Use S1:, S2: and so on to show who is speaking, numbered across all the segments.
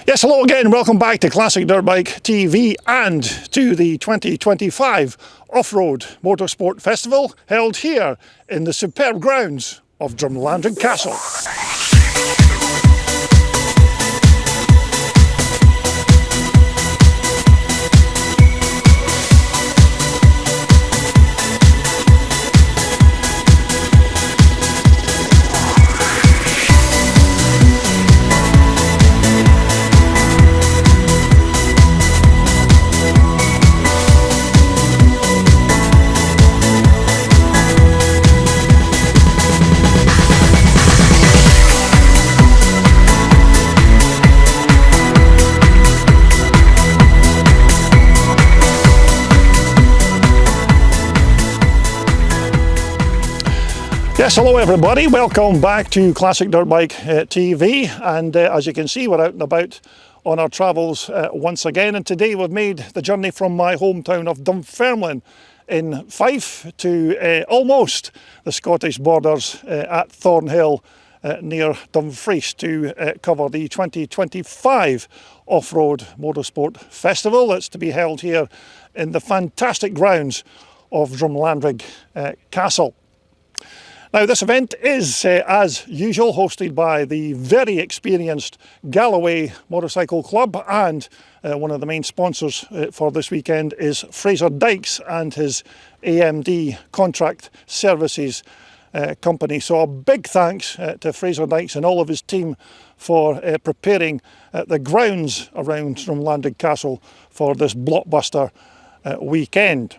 S1: Yes, hello again. Welcome back to Classic Dirt Bike TV and to the 2025 Offroad Motorsport Festival held here in the superb grounds of Drumlanrig Castle. Yes, hello everybody, welcome back to Classic Dirt Bike TV, and as you can see we're out and about on our travels once again, and today we've made the journey from my hometown of Dunfermline in Fife to almost the Scottish borders at Thornhill near Dumfries to cover the 2025 Offroad Motorsport Festival that's to be held here in the fantastic grounds of Drumlanrig Castle. Now, this event is, as usual, hosted by the very experienced Galloway Motorcycle Club, and one of the main sponsors for this weekend is Fraser Dykes and his AMD Contract Services company. So a big thanks to Fraser Dykes and all of his team for preparing the grounds around Drumlanrig Castle for this blockbuster weekend.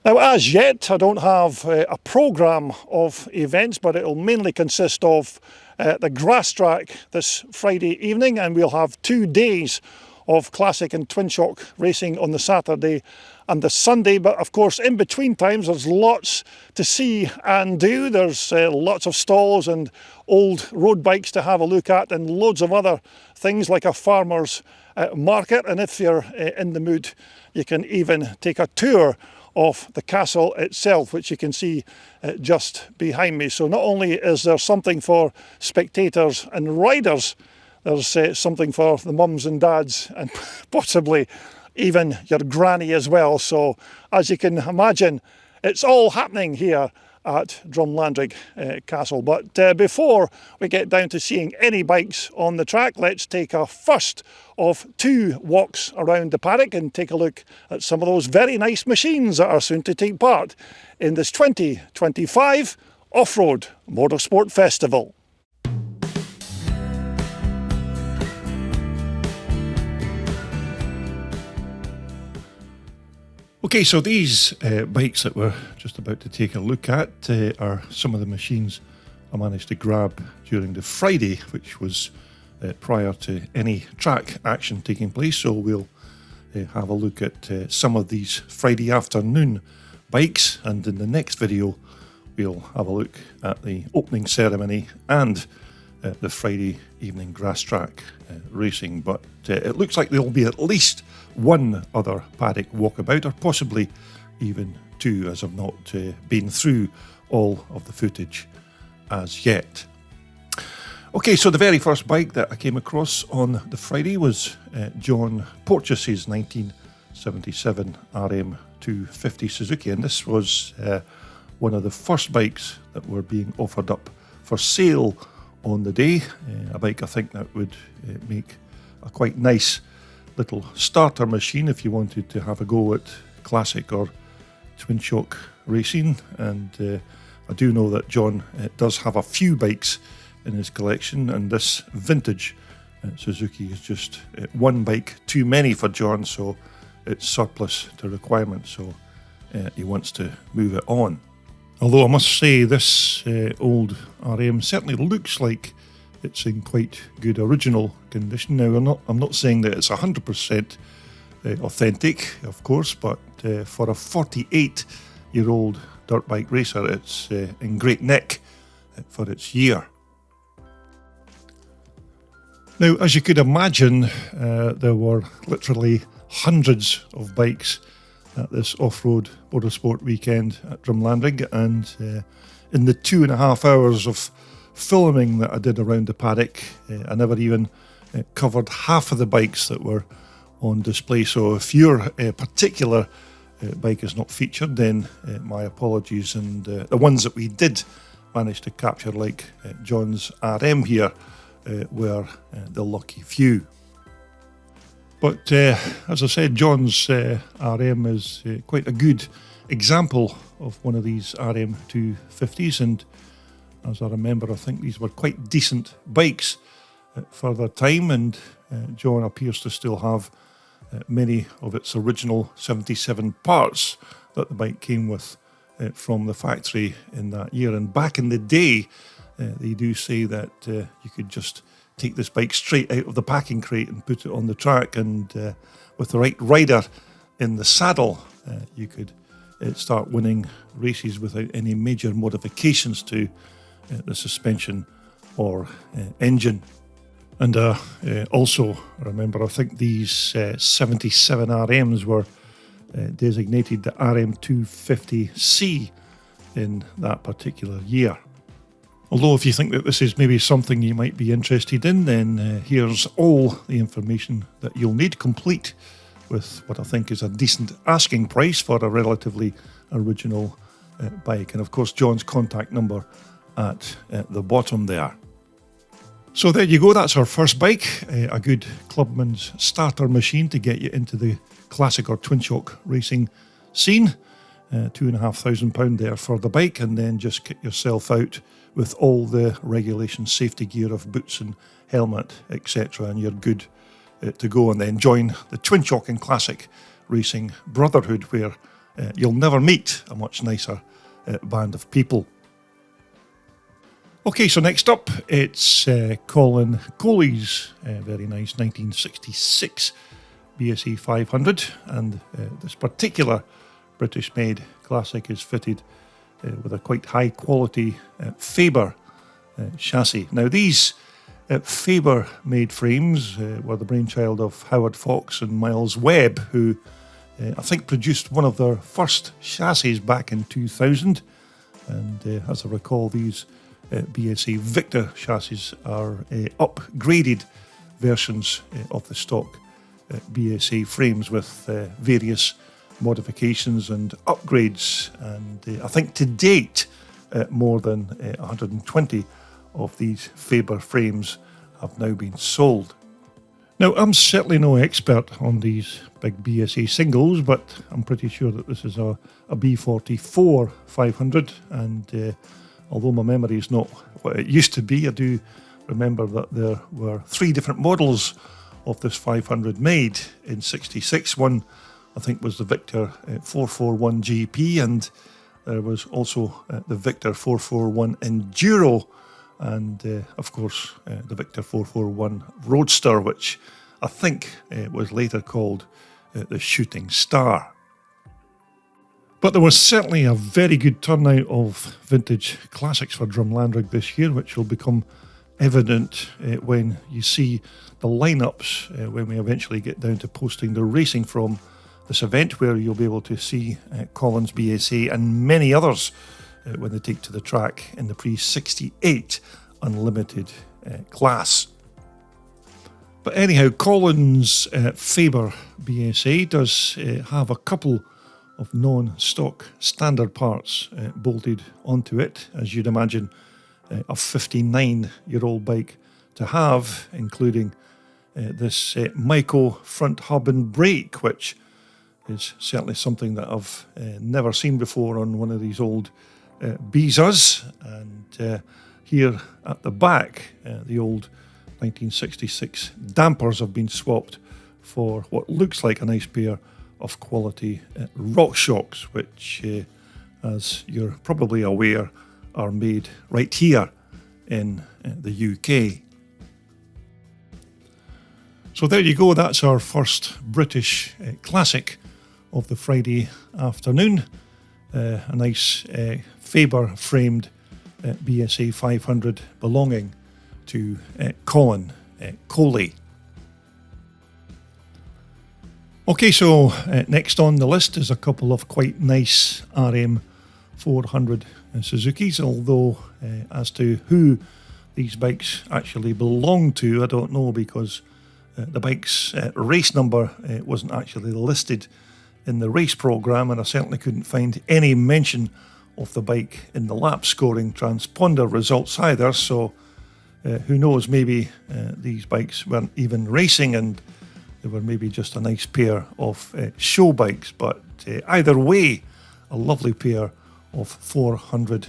S1: Now, as yet, I don't have a programme of events, but it'll mainly consist of the grass track this Friday evening, and we'll have 2 days of classic and twin shock racing on the Saturday and the Sunday. But of course, in between times, there's lots to see and do. There's lots of stalls and old road bikes to have a look at, and loads of other things like a farmer's market. And if you're in the mood, you can even take a tour of the castle itself, which you can see just behind me. So not only is there something for spectators and riders, there's something for the mums and dads and possibly even your granny as well. So as you can imagine, it's all happening here at Drumlanrig Castle. But before we get down to seeing any bikes on the track, let's take our first of 2 walks around the paddock and take a look at some of those very nice machines that are soon to take part in this 2025 Offroad Motorsport Festival. Okay, so these bikes that we're just about to take a look at are some of the machines I managed to grab during the Friday, which was prior to any track action taking place. So we'll have a look at some of these Friday afternoon bikes, and in the next video we'll have a look at the opening ceremony and the Friday evening grass track racing. But it looks like there'll be at least one other paddock walkabout, or possibly even 2, as I've not been through all of the footage as yet. Okay, so the very first bike that I came across on the Friday was John Porteous's 1977 RM250 Suzuki, and this was one of the first bikes that were being offered up for sale on the day. A bike I think that would make a quite nice little starter machine if you wanted to have a go at classic or twin shock racing. And I do know that John does have a few bikes in his collection, and this vintage Suzuki is just one bike too many for John, so it's surplus to requirement, so he wants to move it on. Although I must say this old RM certainly looks like it's in quite good original condition. Now, I'm not saying that it's 100% authentic, of course, but for a 48-year-old dirt bike racer, it's in great nick for its year. Now, as you could imagine, there were literally hundreds of bikes at this off-road motorsport weekend at Drumlanrig, and in the 2.5 hours of filming that I did around the paddock, I never even covered half of the bikes that were on display. So if your particular bike is not featured, then my apologies. And the ones that we did manage to capture, like John's RM here, were the lucky few. But as I said, John's RM is quite a good example of one of these RM250s, and as I remember, I think these were quite decent bikes for their time, and John appears to still have many of its original 77 parts that the bike came with from the factory in that year. And back in the day, they do say that you could just take this bike straight out of the packing crate and put it on the track, and with the right rider in the saddle, you could start winning races without any major modifications to the suspension or engine. And also, remember, I think these 77 RMs were designated the RM250 in that particular year. Although if you think that this is maybe something you might be interested in, then here's all the information that you'll need, complete with what I think is a decent asking price for a relatively original bike. And of course, John's contact number at the bottom there. So there you go, that's our first bike, a good clubman's starter machine to get you into the classic or twin shock racing scene. £2,500 there for the bike, and then just kit yourself out with all the regulation safety gear of boots and helmet, etc., and you're good to go. And then join the twin shock and classic racing brotherhood, where you'll never meet a much nicer band of people. Okay, so next up, it's Colin Coley's very nice 1966 BSE 500, and this particular British-made classic is fitted with a quite high-quality Faber chassis. Now, these Faber-made frames were the brainchild of Howard Fox and Miles Webb, who I think produced one of their first chassis back in 2000. And as I recall, these BSE Victor chassis are upgraded versions of the stock BSE frames with various modifications and upgrades, and I think to date more than 120 of these Faber frames have now been sold. Now, I'm certainly no expert on these big BSE singles, but I'm pretty sure that this is a B44 500, and although my memory is not what it used to be, I do remember that there were 3 different models of this 500 made in '66. One, I think, was the Victor 441 GP, and there was also the Victor 441 Enduro, and of course the Victor 441 Roadster, which I think was later called the Shooting Star. But there was certainly a very good turnout of vintage classics for Drumlanrig this year, which will become evident when you see the lineups when we eventually get down to posting the racing from this event, where you'll be able to see Colin's BSA and many others when they take to the track in the pre-68 Unlimited class. But anyhow, Colin's Faber BSA does have a couple of non-stock standard parts bolted onto it, as you'd imagine a 59-year-old bike to have, including this Maico front hub and brake, which is certainly something that I've never seen before on one of these old Bizas. And here at the back, the old 1966 dampers have been swapped for what looks like a nice pair of quality RockShox, which, as you're probably aware, are made right here in the UK. So there you go, that's our first British classic of the Friday afternoon. A nice Faber framed BSA 500 belonging to Colin Coley. Okay, so next on the list is a couple of quite nice RM400 Suzukis, although as to who these bikes actually belong to, I don't know, because the bike's race number wasn't actually listed in the race programme, and I certainly couldn't find any mention of the bike in the lap scoring transponder results either, so who knows, maybe these bikes weren't even racing and they were maybe just a nice pair of show bikes. But either way, a lovely pair of 400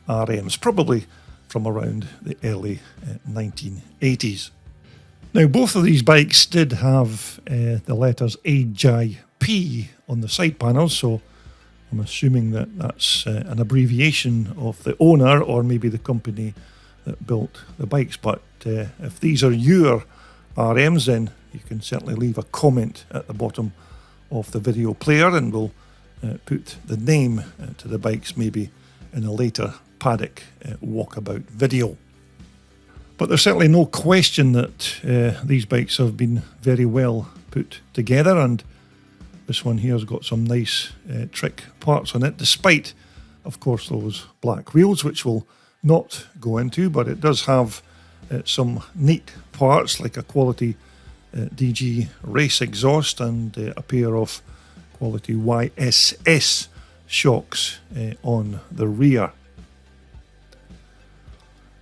S1: RMs, probably from around the early 1980s. Now, both of these bikes did have the letters HIP on the side panels, so I'm assuming that that's an abbreviation of the owner or maybe the company that built the bikes. But if these are your RMs, then you can certainly leave a comment at the bottom of the video player, and we'll put the name to the bikes maybe in a later Paddock walkabout video. But there's certainly no question that these bikes have been very well put together, and this one here has got some nice trick parts on it, despite, of course, those black wheels, which we'll not go into, but it does have some neat parts like a quality DG race exhaust and a pair of quality YSS shocks on the rear.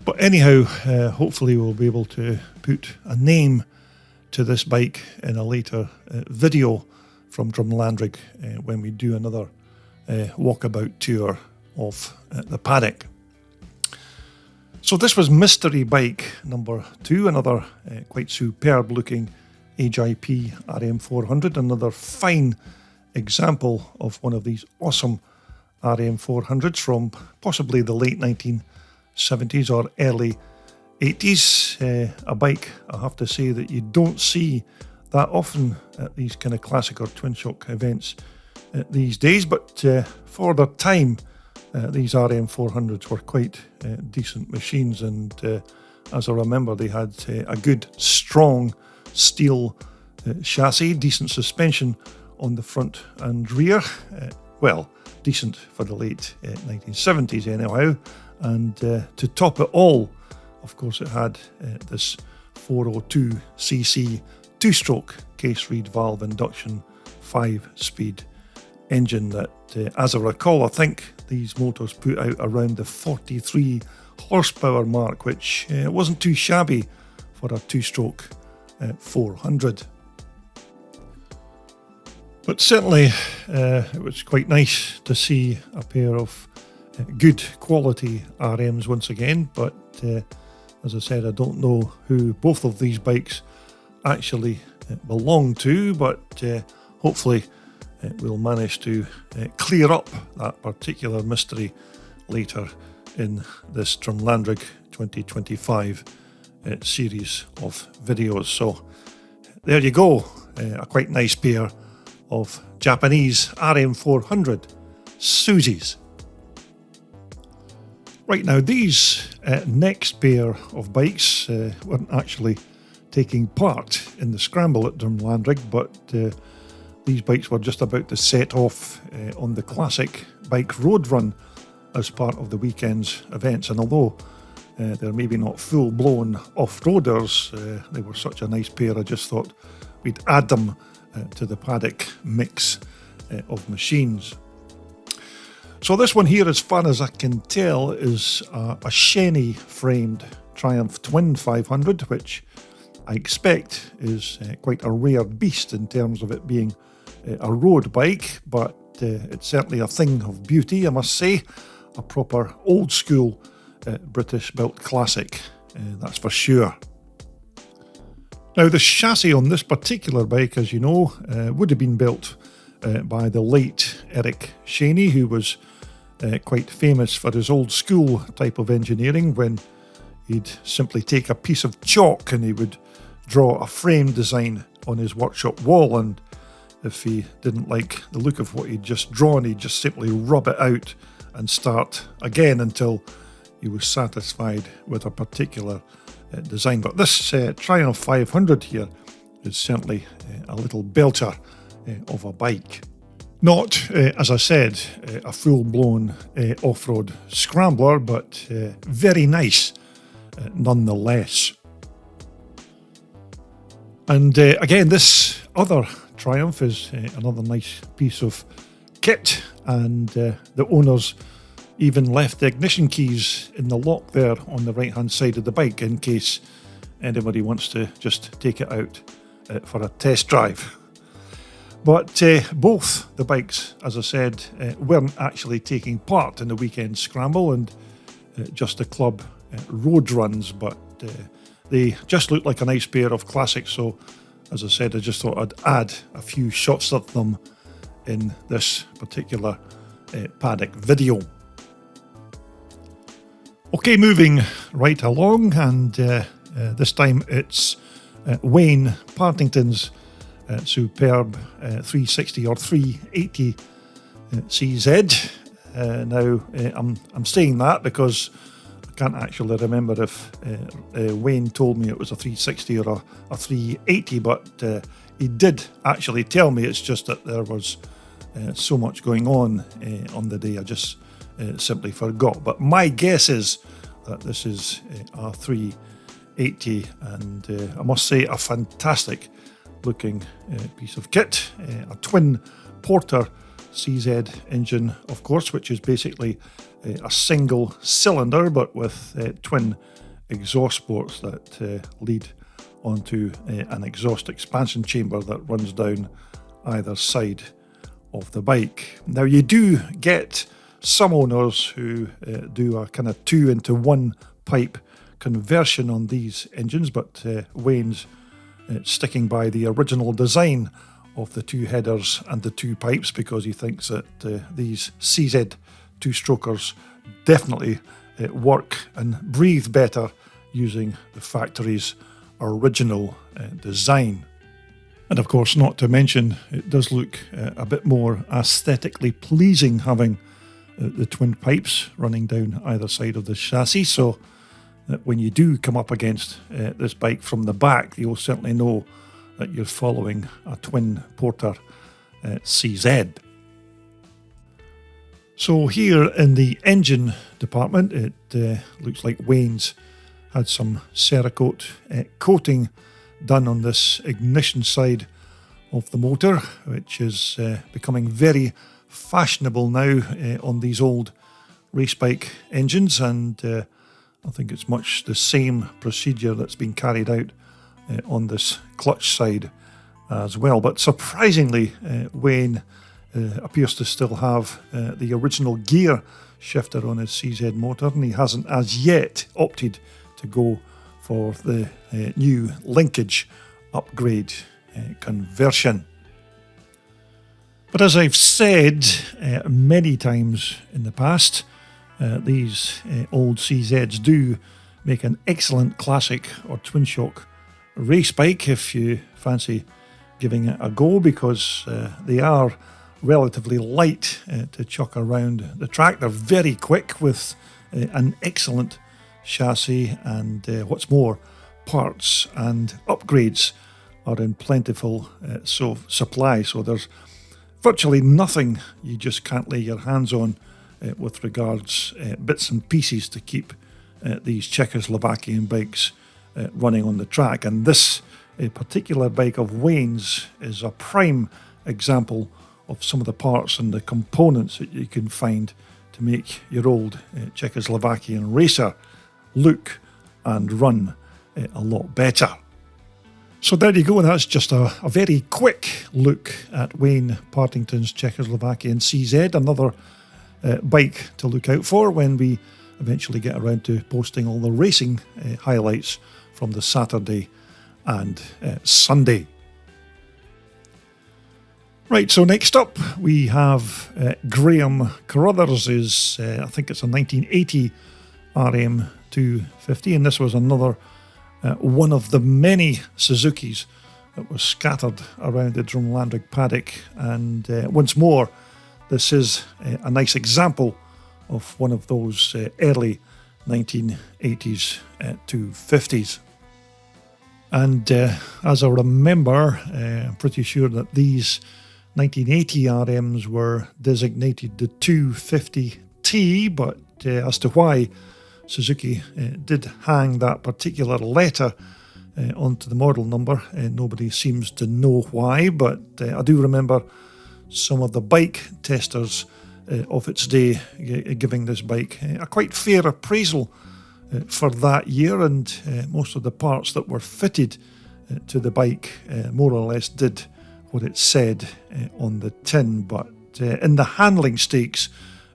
S1: But anyhow, hopefully we'll be able to put a name to this bike in a later video from Drumlanrig when we do another walkabout tour of the Paddock. So this was mystery bike number 2, another quite superb looking HIP RM400, another fine example of one of these awesome RM400s from possibly the late 1970s or early 80s. A bike, I have to say, that you don't see that often at these kind of classic or twin shock events these days, but for their time, these RM400s were quite decent machines, and as I remember, they had a good strong steel chassis, decent suspension on the front and rear, well, decent for the late 1970s anyhow, and to top it all, of course, it had this 402cc two-stroke case reed valve induction 5-speed engine that, as I recall, I think these motors put out around the 43 horsepower mark, which wasn't too shabby for a two-stroke 400. But certainly it was quite nice to see a pair of good quality RMs once again, but as I said, I don't know who both of these bikes actually belong to, but hopefully we'll manage to clear up that particular mystery later in this Drumlanrig 2025 series of videos. So there you go, a quite nice pair of Japanese RM400 Suzis. Right, now these next pair of bikes weren't actually taking part in the scramble at Drumlanrig, but these bikes were just about to set off on the classic bike road run as part of the weekend's events. And although they're maybe not full-blown off-roaders, they were such a nice pair, I just thought we'd add them to the Paddock mix of machines. So this one here, as far as I can tell, is a Shenny framed Triumph Twin 500, which I expect is quite a rare beast in terms of it being a road bike, but it's certainly a thing of beauty, I must say. A proper old school British built classic, that's for sure. Now the chassis on this particular bike, as you know, would have been built by the late Eric Shenny, who was quite famous for his old school type of engineering, when he'd simply take a piece of chalk and he would draw a frame design on his workshop wall, and if he didn't like the look of what he'd just drawn, he'd just simply rub it out and start again until he was satisfied with a particular design. But this Triumph 500 here is certainly a little belter of a bike. Not, as I said, a full-blown off-road scrambler, but very nice nonetheless. And again, this other Triumph is another nice piece of kit, and the owners even left the ignition keys in the lock there on the right hand side of the bike in case anybody wants to just take it out for a test drive. But both the bikes, as I said, weren't actually taking part in the weekend scramble, and just the club road runs, but they just looked like a nice pair of classics, so as I said, I just thought I'd add a few shots of them in this particular Paddock video. Okay, moving right along, and this time it's Wayne Partington's superb 360 or 380 CZ. Now, I'm saying that because I can't actually remember if Wayne told me it was a 360 or a 380, but he did actually tell me. It's just that there was so much going on the day, I just simply forgot. But my guess is that this is a 380, and I must say a fantastic looking piece of kit. A twin Porter CZ engine, of course, which is basically a single cylinder but with twin exhaust ports that lead onto an exhaust expansion chamber that runs down either side of the bike. Now, you do get some owners who do a kind of 2-into-1 pipe conversion on these engines, but Wayne's sticking by the original design of the two headers and the two pipes, because he thinks that these CZ two-strokers definitely work and breathe better using the factory's original design. And of course, not to mention, it does look a bit more aesthetically pleasing having the twin pipes running down either side of the chassis, so that when you do come up against this bike from the back, you'll certainly know that you're following a twin Porter CZ. So here in the engine department, it looks like Wayne's had some Cerakote coating done on this ignition side of the motor, which is becoming very fashionable now on these old race bike engines, and I think it's much the same procedure that's been carried out on this clutch side as well. But surprisingly, Wayne appears to still have the original gear shifter on his CZ motor, and he hasn't as yet opted to go for the new linkage upgrade conversion. But as I've said many times in the past, these old CZs do make an excellent classic or twin shock race bike if you fancy giving it a go, because they are relatively light to chuck around the track. They're very quick with an excellent chassis, and what's more, parts and upgrades are in plentiful supply, so there's virtually nothing you just can't lay your hands on with regards bits and pieces to keep these Czechoslovakian bikes running on the track. And this particular bike of Wayne's is a prime example of some of the parts and the components that you can find to make your old Czechoslovakian racer look and run a lot better. So there you go, that's just a very quick look at Wayne Partington's Czechoslovakian CZ, another bike to look out for when we eventually get around to posting all the racing highlights from the Saturday and Sunday. Right, so next up we have Graham Carruthers', I think it's a 1980 RM250, and this was another one of the many Suzukis that was scattered around the Drumlanrig paddock, and once more, this is a nice example of one of those early 1980s 250s. And as I remember, I'm pretty sure that these 1980 RMs were designated the 250 T, but as to why Suzuki did hang that particular letter onto the model number. Nobody seems to know why, but I do remember some of the bike testers of its day giving this bike a quite fair appraisal for that year, and most of the parts that were fitted to the bike more or less did what it said on the tin, but in the handling stakes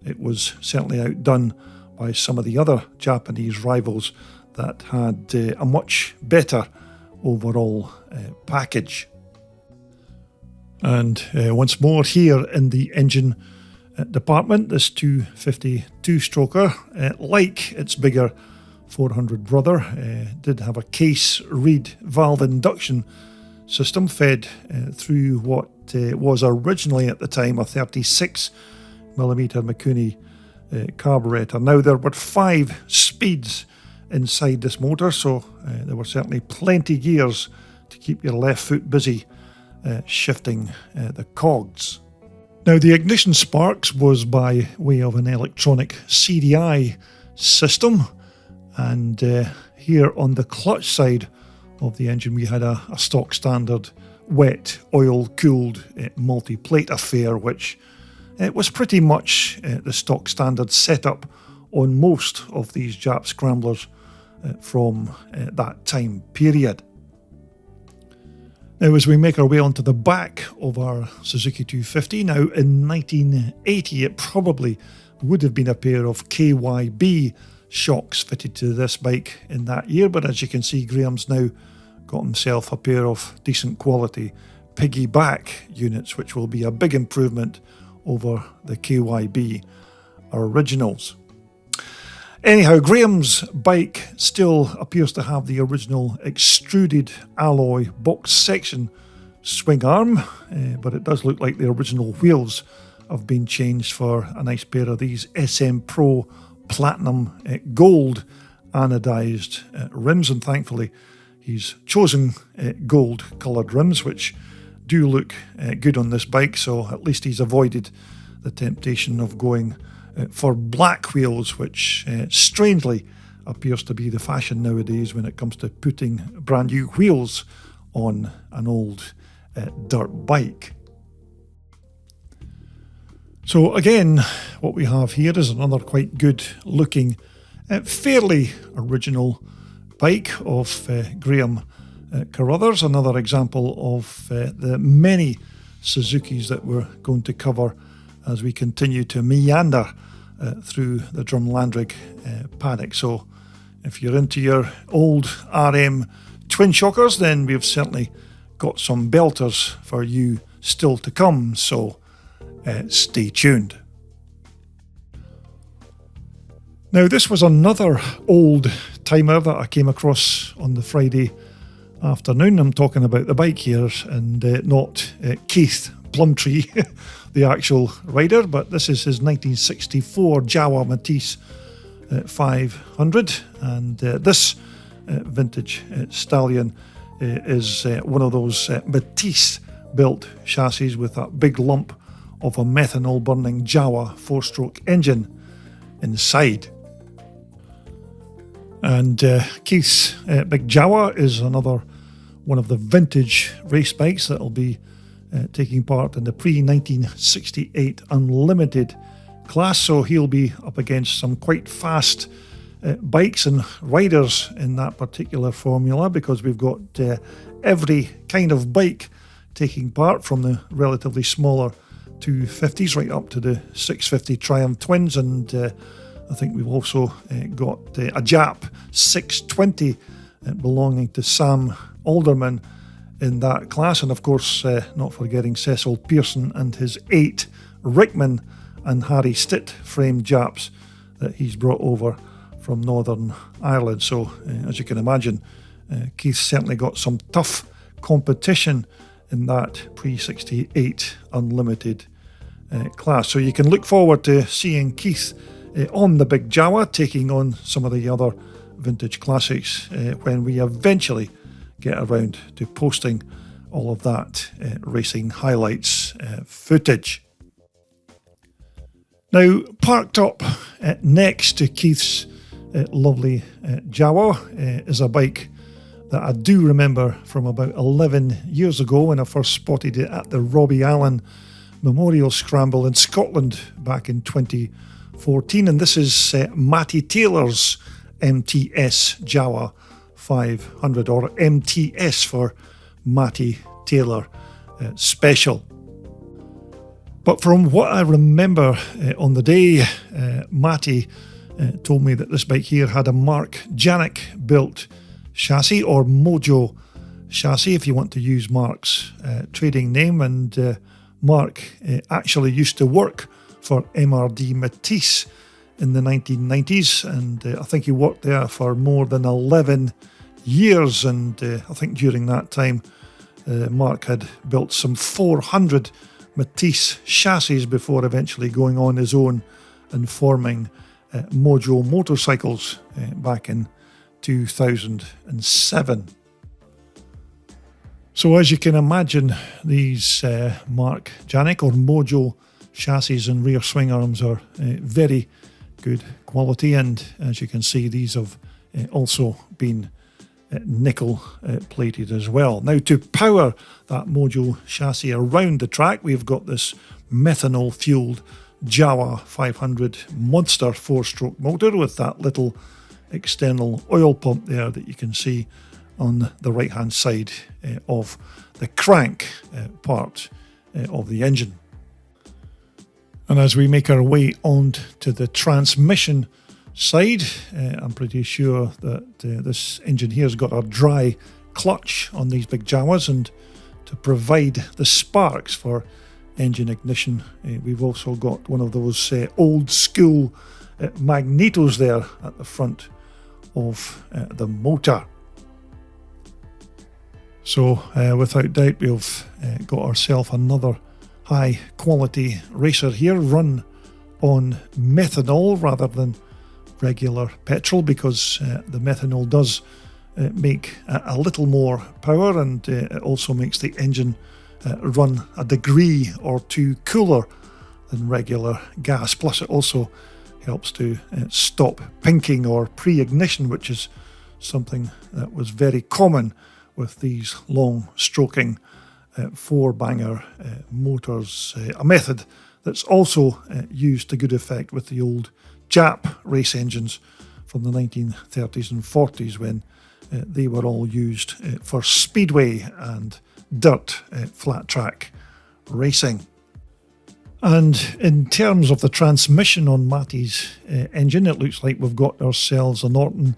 S1: it was certainly outdone by some of the other Japanese rivals that had a much better overall package. And once more here in the engine department, this 250 two-stroker, like its bigger 400 brother, did have a case reed valve induction system fed through what was originally at the time a 36mm Mikuni carburetor. Now, there were 5 speeds inside this motor, so there were certainly plenty gears to keep your left foot busy shifting the cogs. Now, the ignition sparks was by way of an electronic CDI system, and here on the clutch side of the engine we had a stock standard wet oil cooled multi-plate affair, which it was pretty much the stock standard setup on most of these Jap scramblers from that time period. Now, as we make our way onto the back of our Suzuki 250, now in 1980 it probably would have been a pair of KYB shocks fitted to this bike in that year, but as you can see, Graham's now got himself a pair of decent quality piggyback units, which will be a big improvement over the KYB originals. Anyhow, Graham's bike still appears to have the original extruded alloy box section swing arm, but it does look like the original wheels have been changed for a nice pair of these SM Pro Platinum Gold anodized rims, and thankfully he's chosen gold coloured rims, which do look good on this bike, so at least he's avoided the temptation of going for black wheels, which strangely appears to be the fashion nowadays when it comes to putting brand new wheels on an old dirt bike. So again, what we have here is another quite good looking, fairly original bike of Graham Carruthers, another example of the many Suzukis that we're going to cover as we continue to meander through the Drumlanrig paddock. So if you're into your old RM twin shockers, then we've certainly got some belters for you still to come, so stay tuned. Now, this was another old timer that I came across on the Friday afternoon. I'm talking about the bike here and not Keith Plumtree, the actual rider, but this is his 1964 Jawa Matisse 500, and this vintage stallion is one of those Matisse built chassis with that big lump of a methanol burning Jawa 4-stroke engine inside. And Keith's Big Jawa is another one of the vintage race bikes that will be taking part in the pre-1968 Unlimited class, so he'll be up against some quite fast bikes and riders in that particular formula, because we've got every kind of bike taking part, from the relatively smaller 250s right up to the 650 Triumph Twins, and I think we've also got a Jap 620 belonging to Sam Alderman in that class, and of course not forgetting Cecil Pearson and his 8 Rickman and Harry Stitt frame Japs that he's brought over from Northern Ireland. So as you can imagine, Keith's certainly got some tough competition in that pre-68 Unlimited class. So you can look forward to seeing Keith on the Big Jawa taking on some of the other vintage classics when we eventually get around to posting all of that racing highlights footage. Now, parked up next to Keith's lovely Jawa is a bike that I do remember from about 11 years ago when I first spotted it at the Robbie Allen Memorial Scramble in Scotland back in 2014. And this is Matty Taylor's MTS Jawa 500, or MTS for Matty Taylor Special. But from what I remember on the day, Matty told me that this bike here had a Mark Janik built chassis, or Mojo chassis if you want to use Mark's trading name. And Mark actually used to work for MRD Matisse in the 1990s, and I think he worked there for more than 11 years. And I think during that time Mark had built some 400 Matisse chassis before eventually going on his own and forming Mojo Motorcycles back in 2007. So as you can imagine, these Mark Janik or Mojo chassis and rear swing arms are very good quality, and as you can see, these have also been nickel plated as well. Now, to power that Mojo chassis around the track, we've got this methanol fueled Jawa 500 monster 4-stroke motor with that little external oil pump there that you can see on the right hand side of the crank part of the engine. And as we make our way on to the transmission side, I'm pretty sure that this engine here has got a dry clutch on these big Jawas, and to provide the sparks for engine ignition, we've also got one of those old school magnetos there at the front of the motor. So without doubt, we've got ourselves another high quality racer here, run on methanol rather than regular petrol, because the methanol does make a little more power, and it also makes the engine run a degree or two cooler than regular gas. Plus it also helps to stop pinking or pre-ignition, which is something that was very common with these long stroking four-banger motors, a method that's also used to good effect with the old Jap race engines from the 1930s and 40s, when they were all used for speedway and dirt flat track racing. And in terms of the transmission on Matty's engine, it looks like we've got ourselves a Norton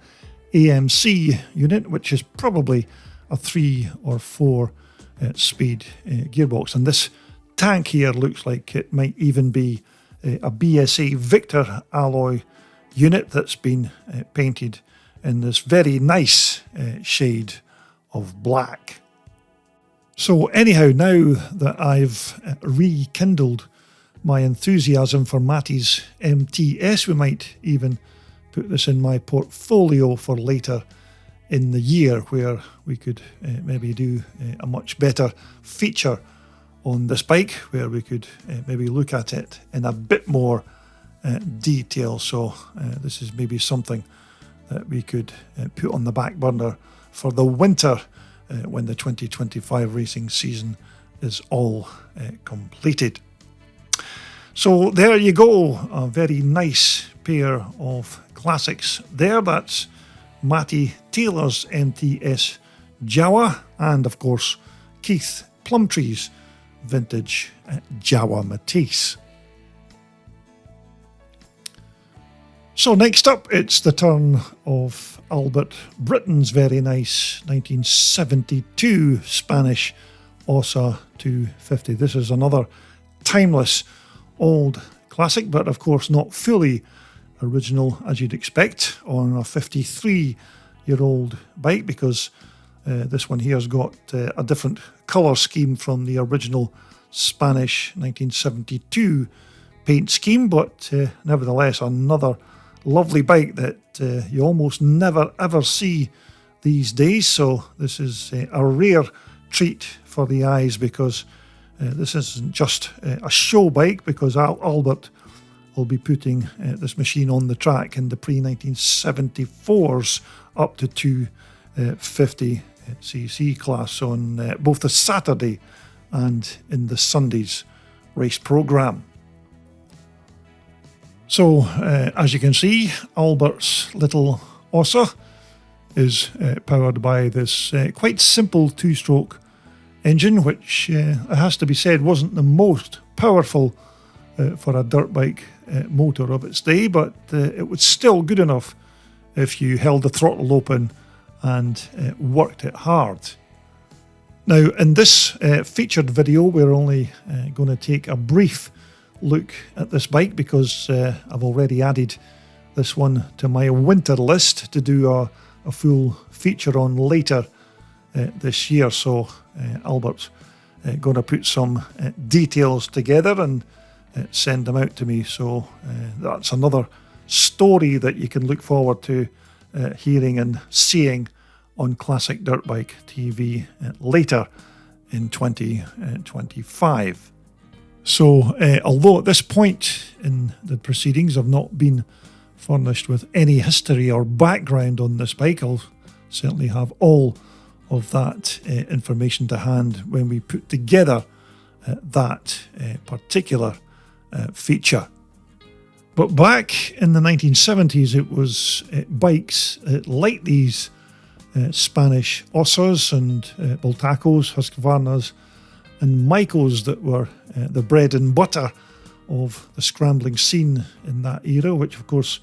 S1: AMC unit, which is probably a 3 or 4 speed gearbox. And this tank here looks like it might even be a BSA Victor alloy unit that's been painted in this very nice shade of black. So anyhow, now that I've rekindled my enthusiasm for Matty's MTS, we might even put this in my portfolio for later in the year, where we could maybe do a much better feature on this bike, where we could maybe look at it in a bit more detail. So this is maybe something that we could put on the back burner for the winter when the 2025 racing season is all completed. So there you go, a very nice pair of classics there. That's Matty Taylor's MTS Jawa, and of course Keith Plumtree's vintage Jawa Matisse. So next up, it's the turn of Albert Britton's very nice 1972 Spanish Ossa 250. This is another timeless old classic, but of course not fully original as you'd expect on a 53-year-old bike, because this one here has got a different colour scheme from the original Spanish 1972 paint scheme, but nevertheless another lovely bike that you almost never ever see these days. So this is a rare treat for the eyes, because this isn't just a show bike, because Albert will be putting this machine on the track in the pre-1974s up to 250cc class on both the Saturday and in the Sunday's race programme. So, as you can see, Albert's little Ossa is powered by this quite simple two-stroke engine, which, it has to be said, wasn't the most powerful for a dirt bike motor of its day, but it was still good enough if you held the throttle open and worked it hard. Now, in this featured video, we're only going to take a brief look at this bike because I've already added this one to my winter list to do a full feature on later this year. So Albert's going to put some details together and send them out to me. So that's another story that you can look forward to hearing and seeing on Classic Dirt Bike TV later in 2025. So, although at this point in the proceedings I've not been furnished with any history or background on this bike, I'll certainly have all of that information to hand when we put together that particular feature. But back in the 1970s, it was bikes like these Spanish Ossas and Bultacos, Husqvarnas and Maicos that were the bread and butter of the scrambling scene in that era, which of course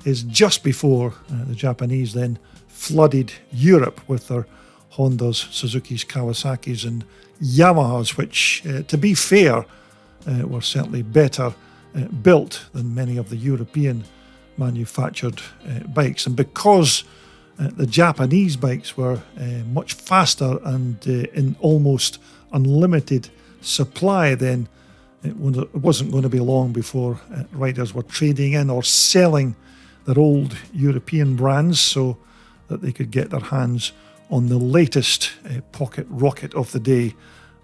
S1: is just before the Japanese then flooded Europe with their Hondas, Suzuki's, Kawasaki's and Yamahas, which, to be fair, were certainly better built than many of the European manufactured bikes. And because the Japanese bikes were much faster and in almost unlimited supply, then it wasn't going to be long before riders were trading in or selling their old European brands so that they could get their hands on the latest pocket rocket of the day.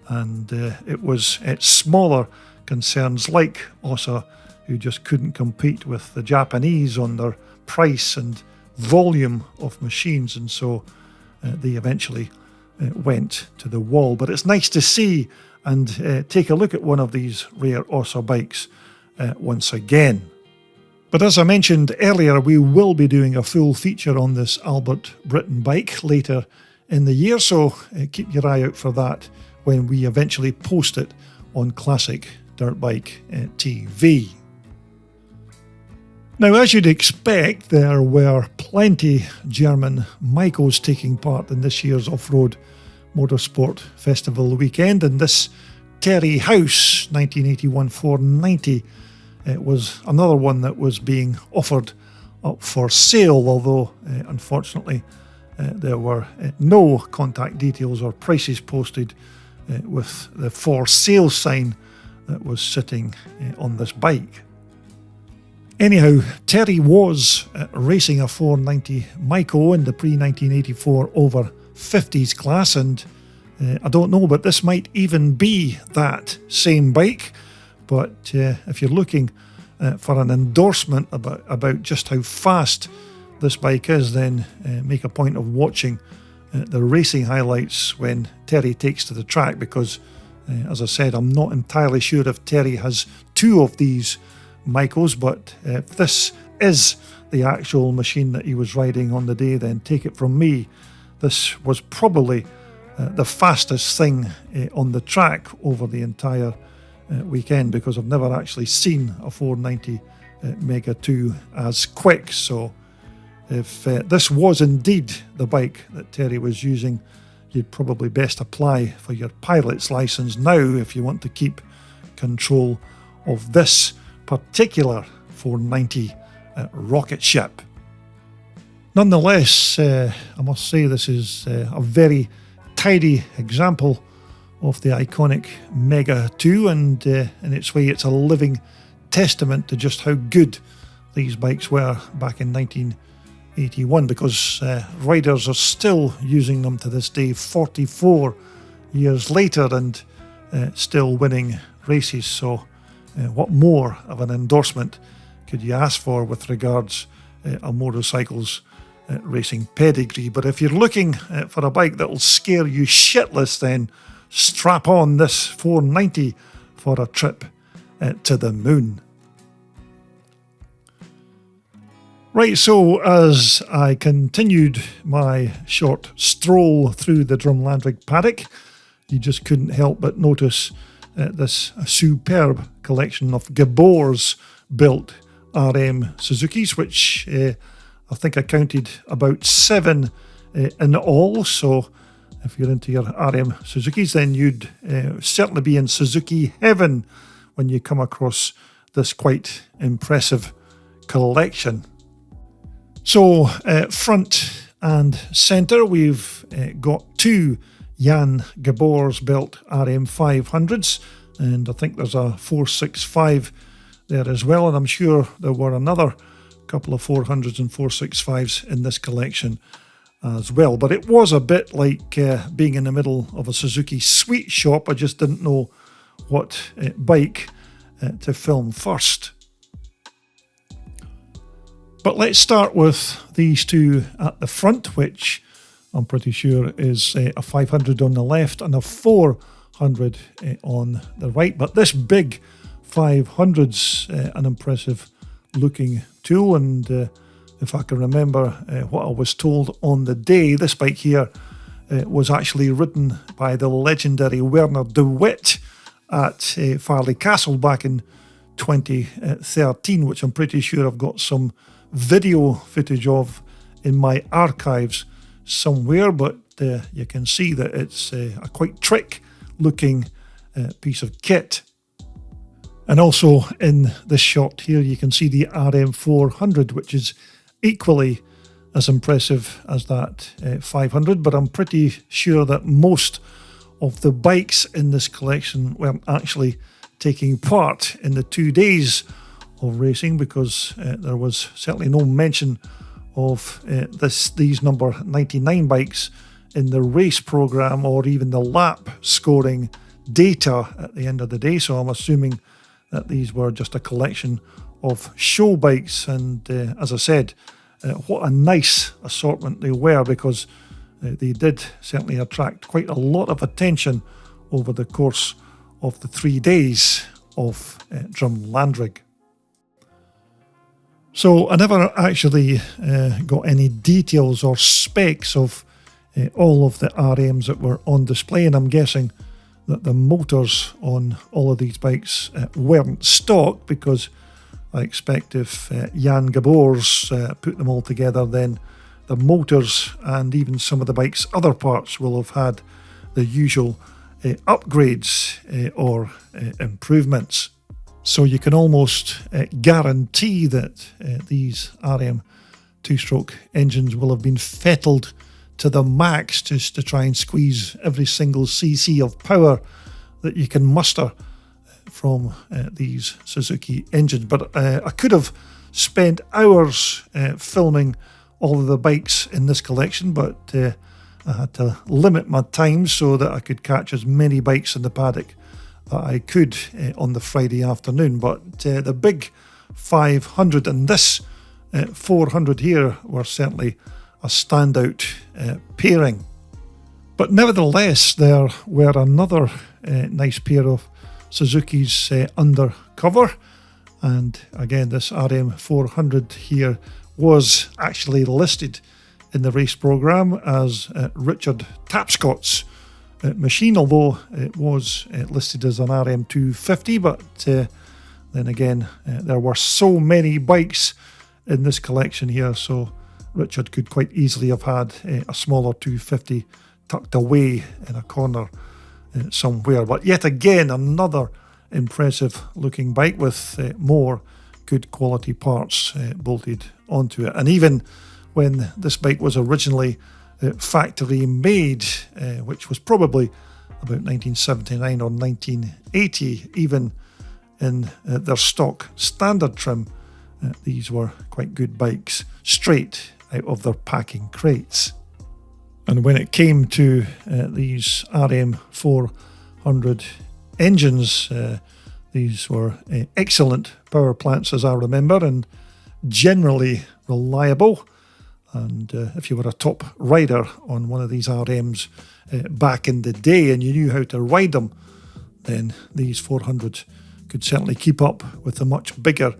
S1: And it was smaller concerns like Ossa who just couldn't compete with the Japanese on their price and volume of machines, and so they eventually went to the wall. But it's nice to see and take a look at one of these rare Ossa bikes once again. But as I mentioned earlier, we will be doing a full feature on this Albert Britain bike later in the year, so keep your eye out for that when we eventually post it on Classic Dirt Bike TV. Now, as you'd expect, there were plenty German Maicos taking part in this year's Offroad Motorsport Festival weekend, and this Terry House 1981 490 was another one that was being offered up for sale, although unfortunately there were no contact details or prices posted with the for sale sign that was sitting on this bike. Anyhow, Terry was racing a 490 Maico in the pre-1984 over 50s class, and I don't know, but this might even be that same bike. But if you're looking for an endorsement about just how fast this bike is, then make a point of watching the racing highlights when Terry takes to the track, because as I said, I'm not entirely sure if Terry has two of these Maicos, but if this is the actual machine that he was riding on the day, then take it from me, this was probably the fastest thing on the track over the entire weekend, because I've never actually seen a 490 Mega 2 as quick. So if this was indeed the bike that Terry was using, you'd probably best apply for your pilot's license now if you want to keep control of this particular 490 rocket ship. Nonetheless, I must say this is a very tidy example of the iconic Mega 2, and in its way it's a living testament to just how good these bikes were back in 1981, because riders are still using them to this day 44 years later and still winning races. So what more of an endorsement could you ask for with regards a motorcycle's racing pedigree? But if you're looking for a bike that will scare you shitless, then strap on this 490 for a trip to the moon. Right, so as I continued my short stroll through the Drumlanrig Paddock, you just couldn't help but notice this superb collection of Geboers built RM Suzukis, which I think I counted about 7 in all. So if you're into your RM Suzukis, then you'd certainly be in Suzuki heaven when you come across this quite impressive collection. So front and centre, we've got 2 Jan Geboers built RM500s, and I think there's a 465 there as well, and I'm sure there were another couple of 400s and 465s in this collection as well. But it was a bit like being in the middle of a Suzuki sweet shop. I just didn't know what bike to film first. But let's start with these 2 at the front, which I'm pretty sure is a 500 on the left and a 400 on the right. But this big 500's an impressive looking tool, and if I can remember what I was told on the day, this bike here was actually ridden by the legendary Werner de Witt at Farley Castle back in 2013, which I'm pretty sure I've got some video footage of in my archives somewhere, but you can see that it's a quite trick looking piece of kit. And also in this shot here you can see the RM400, which is equally as impressive as that 500, but I'm pretty sure that most of the bikes in this collection weren't actually taking part in the 2 days of racing, because there was certainly no mention of these number 99 bikes in the race program or even the lap scoring data at the end of the day. So I'm assuming that these were just a collection of show bikes, and as I said, what a nice assortment they were, because they did certainly attract quite a lot of attention over the course of the 3 days of Drumlanrig. So I never actually got any details or specs of all of the RMs that were on display, and I'm guessing that the motors on all of these bikes weren't stock, because I expect if Jan Geboers put them all together, then the motors and even some of the bike's other parts will have had the usual upgrades or improvements. So you can almost guarantee that these RM two-stroke engines will have been fettled to the max just to try and squeeze every single cc of power that you can muster from these Suzuki engines. But I could have spent hours filming all of the bikes in this collection, but I had to limit my time so that I could catch as many bikes in the paddock that I could on the Friday afternoon. But the big 500 and this 400 here were certainly a standout pairing. But nevertheless, there were another nice pair of Suzuki's undercover, and again this RM400 here was actually listed in the race programme as Richard Tapscott's machine, although it was listed as an RM250, but then again there were so many bikes in this collection here, so Richard could quite easily have had a smaller 250 tucked away in a corner somewhere. But yet again, another impressive looking bike with more good quality parts bolted onto it. And even when this bike was originally factory made, which was probably about 1979 or 1980, even in their stock standard trim, these were quite good bikes straight out of their packing crates. And when it came to these RM400 engines, These were excellent power plants, as I remember, and generally reliable. And if you were a top rider on one of these RMs back in the day and you knew how to ride them, then these 400 could certainly keep up with the much bigger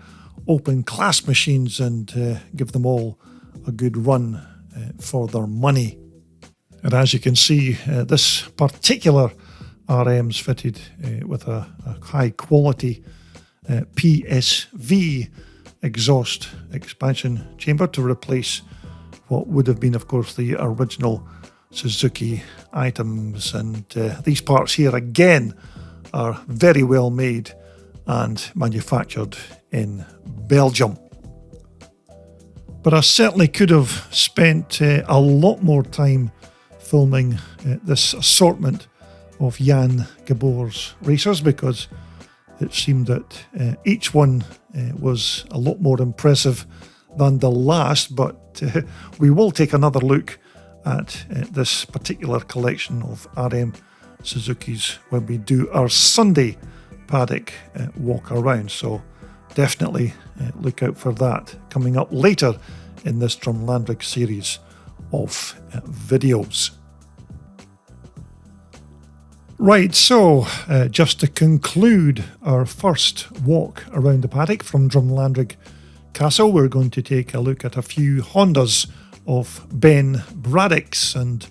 S1: open class machines and give them all a good run for their money. And as you can see, this particular RM's fitted with a high quality PSV exhaust expansion chamber to replace what would have been, of course, the original Suzuki items. And these parts here again are very well made and manufactured in Belgium. But I certainly could have spent a lot more time filming this assortment of Jan Geboers racers, because it seemed that each one was a lot more impressive than the last. But we will take another look at this particular collection of RM Suzukis when we do our Sunday paddock walk around. So definitely look out for that coming up later in this Drumlanrig series of videos. Right, so just to conclude our first walk around the paddock from Drumlanrig Castle, we're going to take a look at a few Hondas of Ben Braddock's, and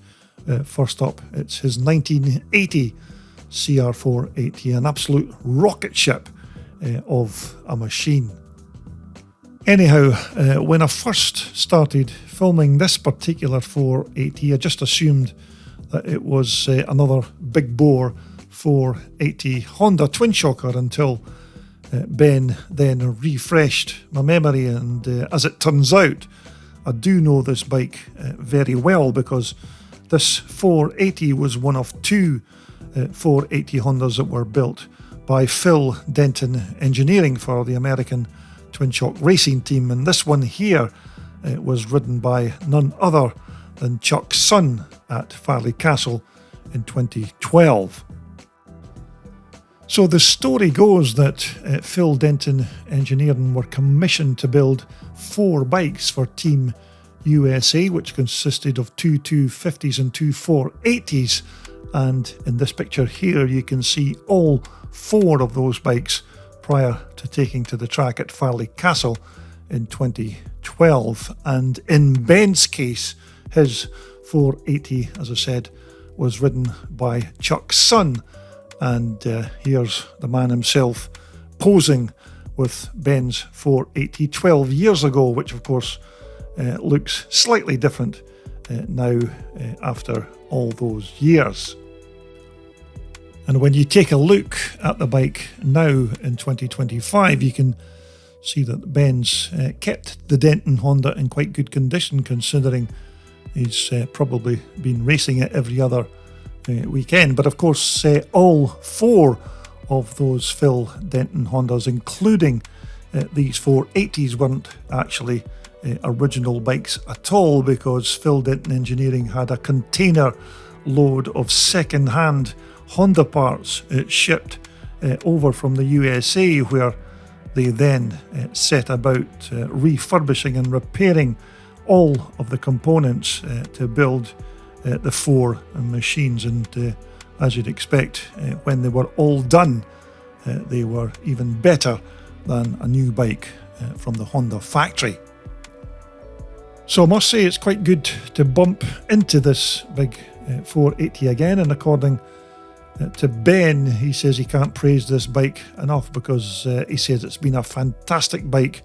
S1: first up it's his 1980 CR480, an absolute rocket ship of a machine. Anyhow, when I first started filming this particular 480, I just assumed that it was another big bore 480 Honda twin shocker until Ben then refreshed my memory, and as it turns out, I do know this bike very well, because this 480 was one of two 480 Hondas that were built by Phil Denton Engineering for the American twin shock racing team, and this one here was ridden by none other than Chuck's son at Farleigh Castle in 2012. So the story goes that Phil Denton Engineering were commissioned to build 4 bikes for Team USA, which consisted of 2 250s and 2 480s. And in this picture here, you can see all 4 of those bikes prior to taking to the track at Farleigh Castle in 2012. And in Ben's case, his 480, as I said, was ridden by Chuck's son. And here's the man himself posing with Ben's 480 12 years ago, which of course looks slightly different now after all those years. And when you take a look at the bike now in 2025, you can see that Ben's kept the Denton Honda in quite good condition, considering he's probably been racing it every other weekend. But of course, all 4 of those Phil Denton Hondas, including these 480s, weren't actually original bikes at all, because Phil Denton Engineering had a container load of second-hand Honda parts shipped over from the USA, where they then set about refurbishing and repairing all of the components to build the 4 machines. And as you'd expect, when they were all done, they were even better than a new bike from the Honda factory. So I must say it's quite good to bump into this big 480 again, and according to Ben, he says he can't praise this bike enough, because he says it's been a fantastic bike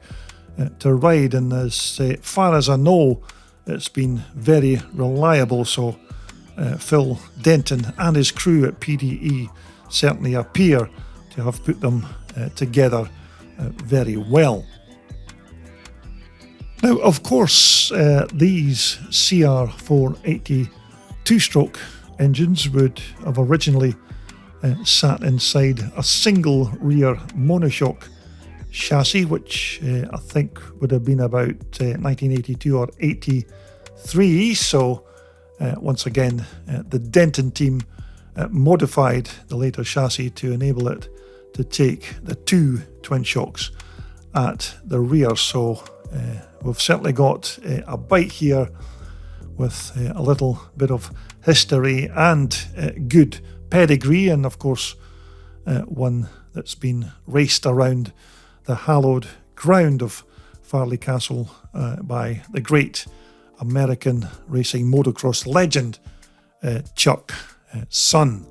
S1: to ride, and as far as I know, it's been very reliable. So Phil Denton and his crew at PDE certainly appear to have put them together very well. Now, of course, these CR480 two-stroke engines would have originally sat inside a single rear monoshock chassis, which I think would have been about 1982 or 83. So once again, the Denton team modified the later chassis to enable it to take the two twin shocks at the rear. So we've certainly got a bike here with a little bit of history and good pedigree, and of course one that's been raced around the hallowed ground of Farleigh Castle by the great American racing motocross legend Chuck Son.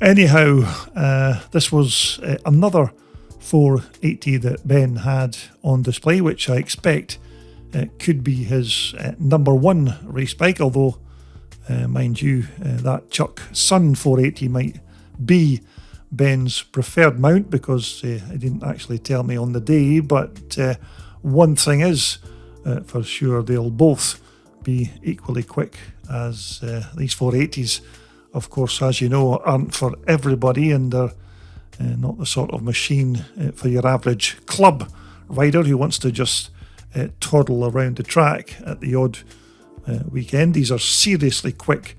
S1: Anyhow, this was another 480 that Ben had on display, which I expect could be his number one race bike, although mind you, that Chuck Son 480 might be Ben's preferred mount, because he didn't actually tell me on the day. But one thing is for sure, they'll both be equally quick, as these 480s, of course, as you know, aren't for everybody, and they're not the sort of machine for your average club rider who wants to just toddle around the track at the odd weekend. These are seriously quick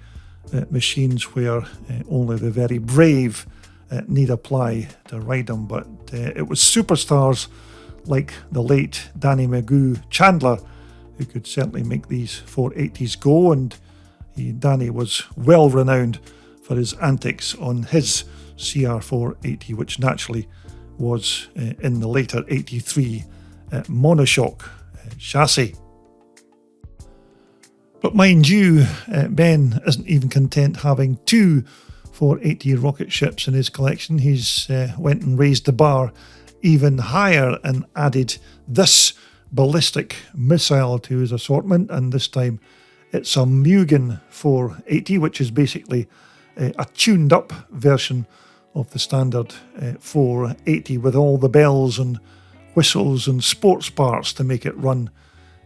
S1: machines where only the very brave need apply to ride them. But it was superstars like the late Danny Magoo Chandler who could certainly make these 480s go, and Danny was well renowned for his antics on his CR480, which naturally was in the later 83 monoshock chassis. But mind you, Ben isn't even content having two 480 rocket ships in his collection. He's went and raised the bar even higher and added this ballistic missile to his assortment, and this time it's a Mugen 480, which is basically a tuned up version of the standard 480 with all the bells and whistles and sports parts to make it run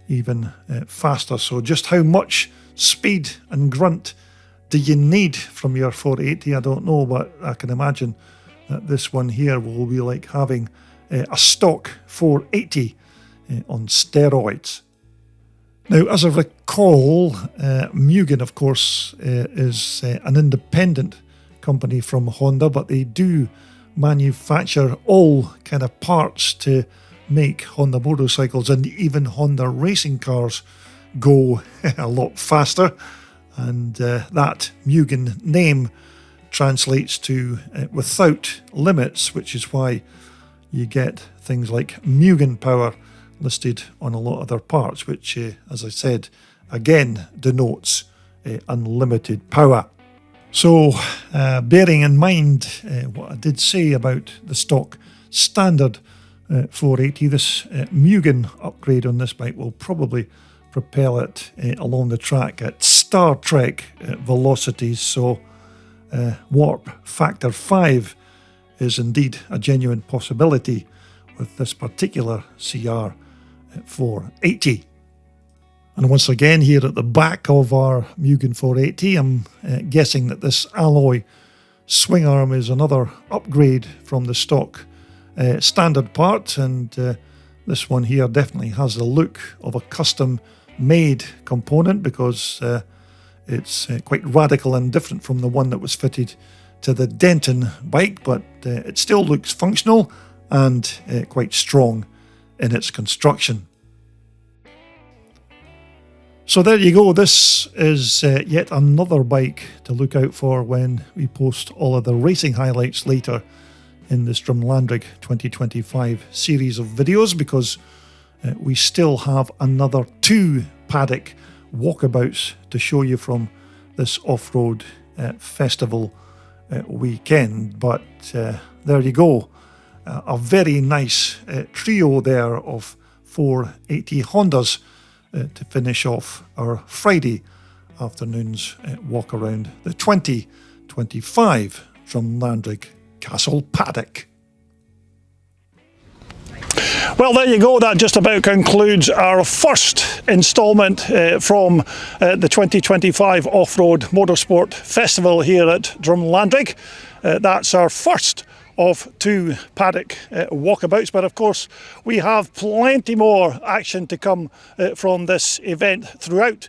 S1: even faster. So just how much speed and grunt do you need from your 480? I don't know, but I can imagine that this one here will be like having a stock 480 on steroids. Now, as I recall, Mugen, of course, is an independent company from Honda, but they do manufacture all kind of parts to make Honda motorcycles and even Honda racing cars go a lot faster. And that Mugen name translates to without limits, which is why you get things like Mugen Power listed on a lot of their parts, which, as I said, again denotes unlimited power. So, bearing in mind what I did say about the stock standard 480, this Mugen upgrade on this bike will probably propel it along the track at Star Trek velocities. So, warp factor 5 is indeed a genuine possibility with this particular CR 480. And once again, here at the back of our Mugen 480, I'm guessing that this alloy swing arm is another upgrade from the stock standard part, and this one here definitely has the look of a custom made component, because it's quite radical and different from the one that was fitted to the Denton bike, but it still looks functional and quite strong in its construction. So there you go, this is yet another bike to look out for when we post all of the racing highlights later in this Drumlanrig 2025 series of videos, because we still have another 2 Paddock walkabouts to show you from this off-road festival weekend. But there you go, a very nice trio there of 480 Hondas to finish off our Friday afternoon's walk around the 2025 Drumlanrig Castle Paddock. Well, there you go. That just about concludes our first instalment from the 2025 Offroad Motorsport Festival here at Drumlanrig. That's our first of 2 Paddock walkabouts, but of course we have plenty more action to come from this event throughout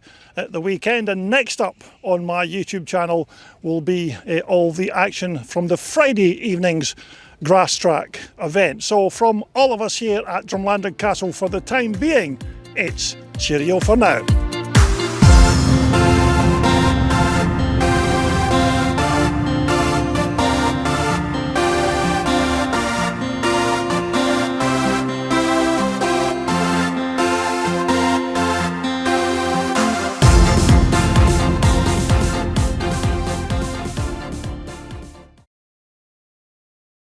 S1: the weekend. And next up on my YouTube channel will be all the action from the Friday evening's grass track event. So from all of us here at Drumlanrig Castle, for the time being, it's cheerio for now.